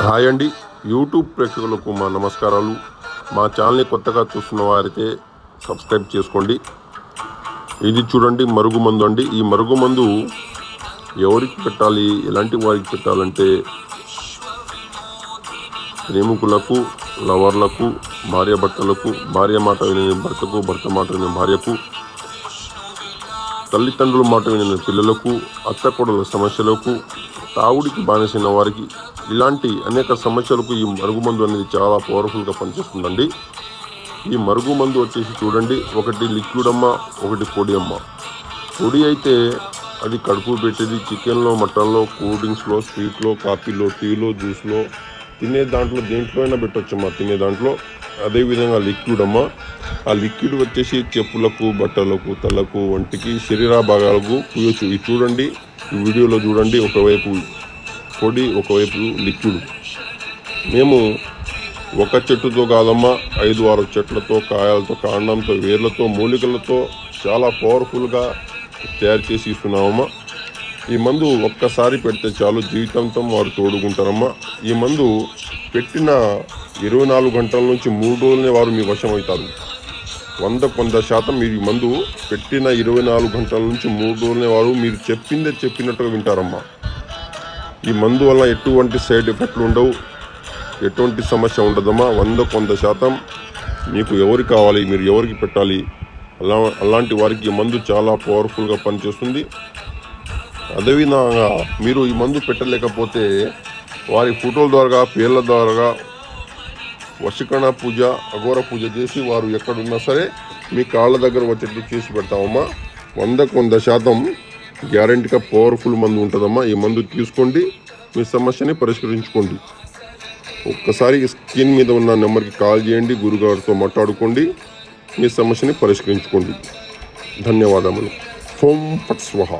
Hi అండి, YouTube ప్రేక్షకులకు మా నమస్కారాలు. మా ఛానల్ని కొత్తగా చూస్తున్న వారైతే సబ్స్క్రైబ్ చేసుకోండి. ఇది చూడండి మరుగుమందు అండి. ఈ మరుగుమందు ఎవరికి పెట్టాలి, ఎలాంటి వారికి పెట్టాలంటే ప్రేమికులకు, లవర్లకు, భార్యాభర్తలకు, భార్య మాట వినని భర్తకు, భర్త మాట వినని భార్యకు, తల్లిదండ్రుల మాట వినని పిల్లలకు, అత్తకొడల సమస్యలకు, తాగుడికి బానిసైన వారికి, ఇలాంటి అనేక సమస్యలకు ఈ మరుగుమందు అనేది చాలా పవర్ఫుల్గా పనిచేస్తుందండి. ఈ మరుగుమందు వచ్చేసి చూడండి, ఒకటి లిక్విడ్ అమ్మ, ఒకటి పొడి అమ్మ. పొడి అయితే అది కడుపు పెట్టేది చికెన్లో, మటన్లో, కూల్ డ్రింక్స్లో, స్వీట్లో, కాఫీలో, టీలో, జ్యూస్లో, తినే దాంట్లో దేంట్లో అయినా పెట్టొచ్చమ్మా తినే దాంట్లో. అదేవిధంగా లిక్విడ్ అమ్మ, ఆ లిక్విడ్ వచ్చేసి చెప్పులకు, బట్టలకు, తలకు, వంటికి, శరీర భాగాలకు పూయొచ్చు. ఇది చూడండి, ఈ వీడియోలో చూడండి, ఒకవైపు పొడి, ఒకవైపు లిక్విడ్. మేము ఒక చెట్టుతో కాదమ్మా, 5-6 చెట్లతో, కాయలతో, కాండంతో, వేర్లతో, మూలికలతో చాలా పవర్ఫుల్గా తయారు చేసి ఇస్తున్నామమ్మా. ఈ మందు ఒక్కసారి పెడితే చాలు, జీవితాంతం వారు తోడుకుంటారమ్మా. ఈ మందు పెట్టిన 24 గంటల నుంచి 3 రోజులనే వారు మీ వశం అవుతారు. 100% మీరు ఈ మందు పెట్టిన 24 గంటల నుంచి 3 రోజులనే వారు మీరు చెప్పినట్టుగా వింటారమ్మా. ఈ మందు వల్ల ఎటువంటి సైడ్ ఎఫెక్ట్లు ఉండవు, ఎటువంటి సమస్య ఉండదమ్మా. 100% మీకు ఎవరికి కావాలి, మీరు ఎవరికి పెట్టాలి, అలాంటి వారికి ఈ మందు చాలా పవర్ఫుల్గా పనిచేస్తుంది. అదేవిధంగా మీరు ఈ మందు పెట్టలేకపోతే వారి ఫోటోల ద్వారా, పేర్ల ద్వారా వశీకరణ పూజ, అఘోర పూజ చేసి వారు ఎక్కడున్నా సరే మీ కాళ్ళ దగ్గర వచ్చేట్టు చేసి పెడతామమ్మా. 100% గ్యారంటీగా పవర్ఫుల్ మందు ఉంటుందమ్మా. ఈ మందు తీసుకోండి, మీ సమస్యని పరిష్కరించుకోండి. ఒక్కసారి స్క్రీన్ మీద ఉన్న నెంబర్కి కాల్ చేయండి, గురుగారితో మాట్లాడుకోండి, మీ సమస్యని పరిష్కరించుకోండి. ధన్యవాదములు. ఓం ఫట్ స్వహ.